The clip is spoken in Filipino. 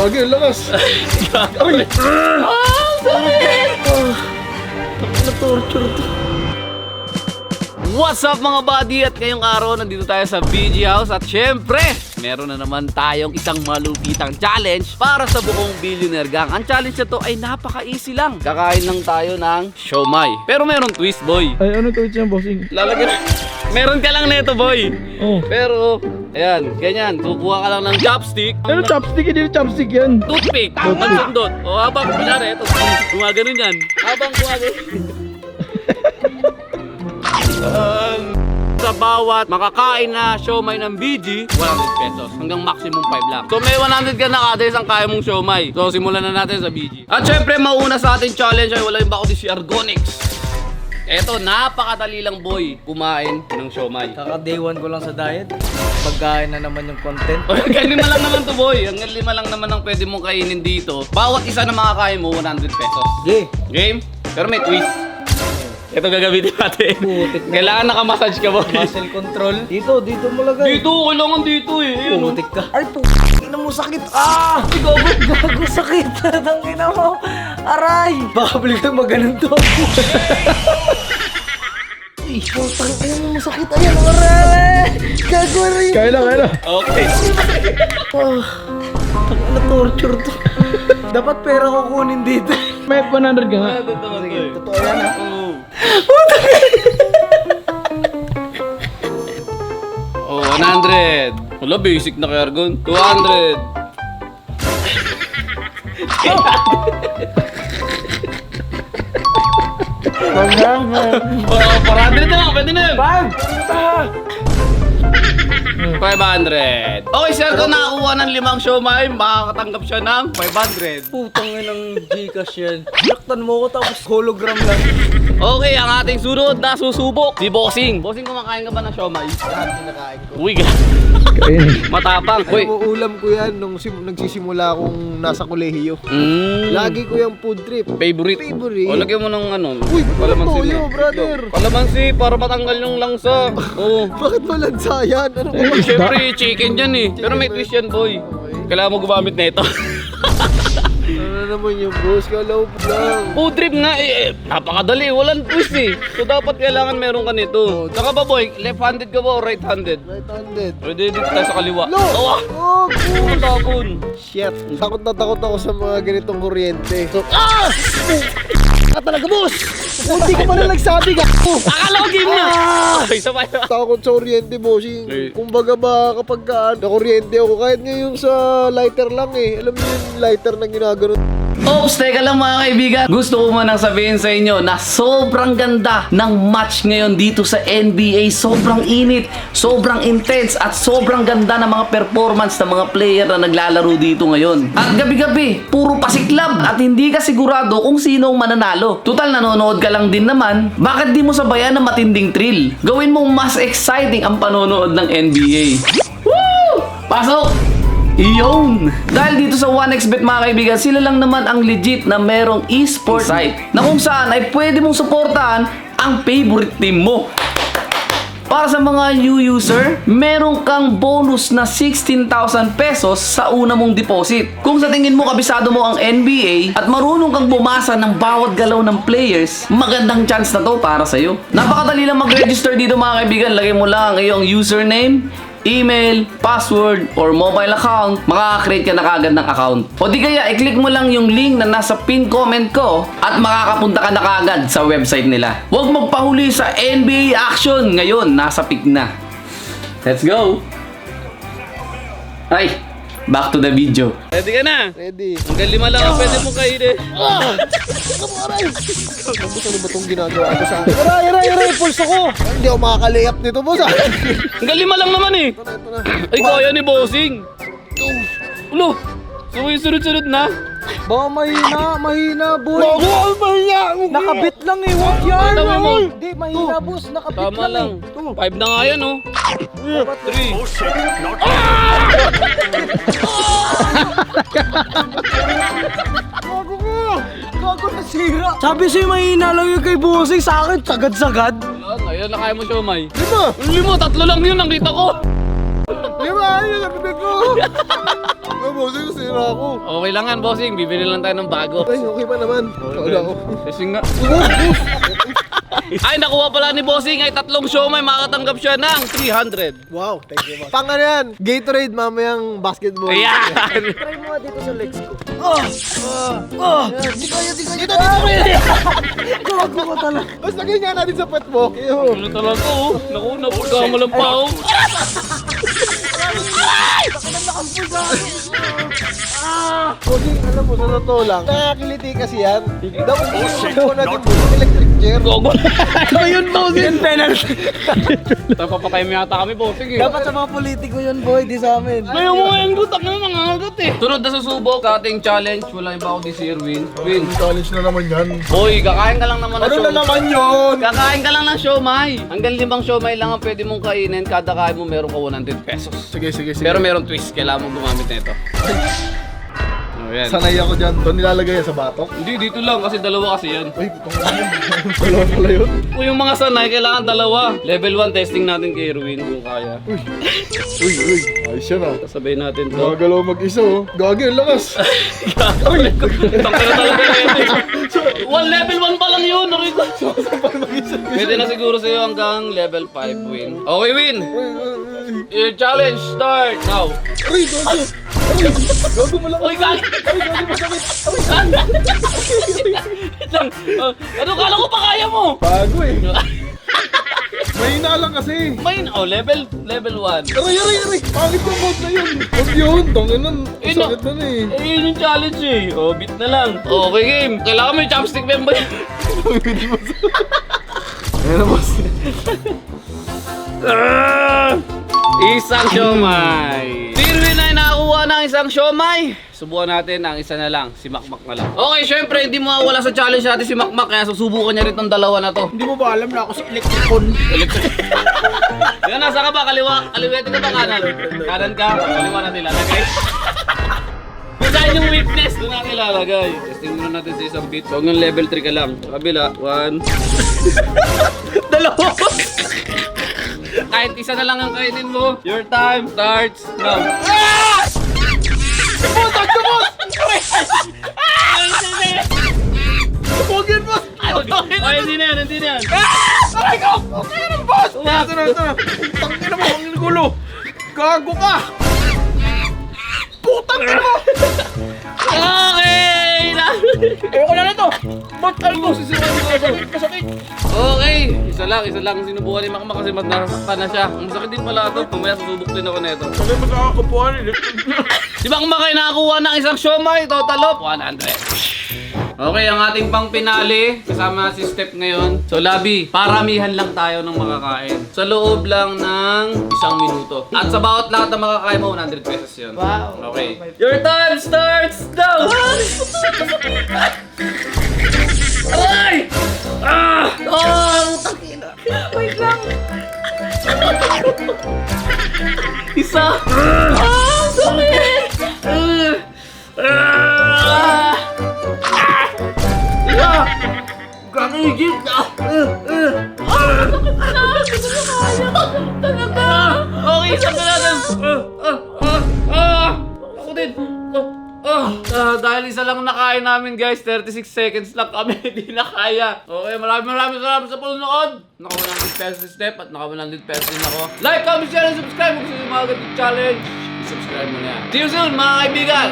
Gagi, ang lakas. Ay! Na-torture to. What's up mga buddy? At ngayong araw nandito tayo sa BG House. At syempre, meron na naman tayong isang malupitang challenge para sa buong Billionaire Gang. Ang challenge na to ay napaka-easy lang. Kakain lang tayo ng siomai. Pero meron twist, boy. Ay, ano to dyan, bossing? Lalagyan. Meron ka lang neto, boy. Oh. Pero, ayan, ganyan. Kukuha ka lang ng chopstick. Ano chopstick? Hindi chopstick yan. Toothpick. Magsundot. O habang, kunyari, ito, gumaganon yan. Habang gumaganon. Sa bawat makakain na siomai ng BG, 100 pesos. Hanggang maximum 5 lang. So may 100 ka na kada isang kaya mong siomai. So simulan na natin sa BG. At syempre, mauna sa ating challenge ay wala yung bako di si Argonix. Eto, napakadali lang boy kumain ng siomai. Kaka day 1 ko lang sa diet. Pagkain na naman yung content. Hanggang 5 lang naman to boy. Hanggang 5 lang naman ang pwede mong kainin dito. Bawat isa na makakain mo, 100 pesos. Okay. Game? Pero may twist. Ito gagamitin natin. Putik na. Kailangan nakamassage ka boy. Muscle control. Dito mo lagay. Dito, kailangan dito eh. Ayun, oh. Putik ka. Ay, ina mo sakit. Ah! Gago sakit. Tangina mo. Aray! Baka balik na maganon to. Ay, putang ina mo sakit. Ayan, aray! Gago rin. Kaya lang. Okay. Tangina torture to. Dapat pera ko kunin dito. May 100 ka nga. Totoo yan ha. Oh, 100. Wala, basic na kaya Argon. 200. Oh, 400 na lang. Pwede na yun. 500. Okay, sir, kung nakakuha ng 5 siomai, makakatanggap siya ng 500. Putang inang Gcash yan. Laktan mo ko tapos hologram lang. Okay, ang ating sunod na susubok, si Bossing. Bossing, kumakain ka ba ng siomai? Lahat kinakain ko. Uy, Kain. matapang. Uy. Alam mo, ulam ko yan nung nagsisimula akong nasa kolehiyo. Lagi ko yung food trip. Favorite. Favorite. O, lagyan mo ng ano. Uy, kalamansi. toyo, brother. Kalamansi, para matanggal yung langsa. Oo. Bakit malansa yan? Ano ba? Siyempre, chicken yan eh. Pero may twist yan, boy. Kailangan mo gumamit na ito. Ano naman yung boss? Kalaw lang. Food trip nga eh. Napakadali. Walang twist eh. So, dapat kailangan meron ka nito. Saka ba, boy? Left-handed ka ba o right-handed? Right-handed. Pwede dito tayo sa kaliwa. No! Oh, Oh, oh, tapon. shit. Takot na takot ako sa mga ganitong kuryente. So, talaga, boss! Hindi ko pa na nagsabi ka. Akala ko game na. Okay, sabay na. Takot sa kuryente, bossing. Kumbaga ba kapag na kuryente ako, kahit ngayon sa lighter lang eh. Alam mo yung lighter na ginagano. Oops, teka lang mga kaibigan. Gusto ko manang sabihin sa inyo na sobrang ganda ng match ngayon dito sa NBA. Sobrang init, sobrang intense, at sobrang ganda ng mga performance ng mga player na naglalaro dito ngayon. At gabi-gabi, puro pasiklab at hindi ka sigurado kung sino ang mananalo. Total, nanonood ka lang din naman. Bakit di mo sabayan ng matinding thrill? Gawin mong mas exciting ang panonood ng NBA. Woo! Pasok! Iyon! Dahil dito sa 1xBet mga kaibigan, sila lang naman ang legit na merong e-sport site na kung saan ay pwede mong suportahan ang favorite team mo. Para sa mga new user, meron kang bonus na 16,000 pesos sa una mong deposit. Kung sa tingin mo kabisado mo ang NBA at marunong kang bumasa ng bawat galaw ng players, magandang chance na to para sa'yo. Napakadali lang mag-register dito mga kaibigan. Lagay mo lang ang iyong username, email, password, or mobile account, makaka-create ka na kagad ng account. O di kaya, i-click mo lang yung link na nasa pin comment ko at makakapunta ka na kagad sa website nila. Huwag magpahuli sa NBA action ngayon, nasa peak na. Let's go! Ay, back to the video. Ready ka na? Ready. Hanggang 5 lang ang pwede mo kainin. Ano ba itong ginagawa ko sa akin? Aray, pulso ko! Hindi ako makaka-layup nito, boss. Hanggang 5 lang naman eh. Ito na. Ay, kaya ni Bossing. Ulo, sunod-sunod na. Baka mahina, boy. Mahina! Nakabit lang eh, wag yan. Tama mo. Hindi, mahina, boss. Nakabit Tama lang. 5 na nga yan, oh. 3. Gago nasira. Sabi sa'yo mahina lang yung kay Bossing, sa akin sagad-sagad. Ayun na kaya mo siomai. 5! 3 lang yun, nakita ko. 5! Ayun, nabibig ko! Bossing, na ako. Okay lang yan, bossing. Bibili lang tayo ng bago. Ay, okay pa naman. Wala ako. Kasi nga. Ay, nakuha pala ni bossing ay 3 siomay. Makatanggap siya ng 300. Wow, thank you, boss. Pang ano yan? Gatorade mamayang basketball. Ayan! Try mo nga dito sa legs ko. Dito! Gago ko talaga. Basta lagay nga natin sa pet mo. Ew. Ano talaga, oh? Naku, napagkamalang pa, oh. Bossing, alam mo, sa totoo lang, nakakiliti kasi yan. Dapat ko natin bossing electric chair. Gogo. Ano yun, bossing? Penalty. Tapapatay mo yata kami, bossing, eh. Dapat sa mga politiko yun, boy, di sa amin. Ngayon mo yung gutak na nangangagat, eh. Sunod na susubok sa ating challenge. Wala iba ako di si Erwin. Win. Challenge na naman yan. Hoy, kakain ka lang naman ng Ano na siomay. naman yun? Kakain ka lang ng siomay. Hanggang 5 siomay lang ang pwede mong kainin. Kada kain mo meron ka 100 pesos. Sige. Pero meron twist. Kailangan mong gumamit na ito. Oh, yan. Sanay ako dyan. Doon nilalagay yan sa batok. Hindi, dito lang. Kasi dalawa kasi yan. Uy, putong naman. Dalawa pala yun. Kung yung mga sanay, kailangan dalawa. Level 1 testing natin kay Erwin kung kaya. Uy. Ayos yan ah. Sasabihin natin to. Gagalaw mag-isa oh. Gagi, ang lakas. Tangka na talaga yun. Level 1 pa lang yun. Pwede na siguro sa'yo hanggang level 5 win. Okay, win. Your challenge start now. Uy, gago. Gago mo lang. Uy, gago. Ano kala ko pa kaya mo? Bago eh. Mahina lang kasi. Level 1. Aray. Pangit yung mode na yun. Huwag yun. Tanginan. Eh, Sakit na na eh. Eh, yun yung challenge eh. Oh, beat na lang. Okay, game. Kailangan mo yung chopstick member. Ayan na, boss. Isang siomay. Si Erwin ay nakakuha ng isang siomay. Subukan natin ang isa na lang, si Makmak na lang. Okay, syempre hindi mawawala sa challenge natin si Makmak, kaya susubukan niya rin tong dalawa na to. Hindi mo ba alam na ako si Electricon? Yan, nasa ka ba? Kaliwete ka ba kanan? Kanan ka, kaliwa natin ilalagay. Kung saan yung weakness, doon natin ilalagay. Testing muna natin sa isang beat. So hanggang level 3 ka lang. Sa kabila, 1. Dalawa! Kahit isa na lang ang kainin mo. Your time starts now. Pugin mo! Ay, hindi na yan. Aray ko! Okay na, boss! Ito na. Tangina mo, ang gulo! Gago ka! Putang ina mo! Okay! Ayoko na nito! Ba't alam mo, sisirain mo ako? Kasakit! Okay! Isa lang ang sinubukan ni Makmak kasi mas nasaktan na siya. Ang sakit din pala ito. Mamaya susubok din ako nito. Sabi mo sa kapuan eh. Si Makmak ay nakakuha ng isang siomay. Total of 100. Okay, ang ating pang pinali, kasama si Step ngayon. So, Labi, paramihan lang tayo ng makakain. Sa loob lang ng 1 minuto. At sa bawat lahat ng makakain mo, 100 pesos yun. Wow. Okay. Your time starts now! Aray! Ah! Oh! Wait lang! Isa! Ah! Sakit! Ah! Isa! Gagigit! Okay, isa pa natin! Ako din! Dahil isa lang nakain namin guys, 36 seconds lang kami, hindi na kaya. Okay, maraming salamat sa panonood. Naka 100 pesos si Step at naka 100 pesos din ako. Like, comment, share, and subscribe kung gusto nyo mga ganitong challenge. Subscribe mo na yan. See you soon mga kaibigan!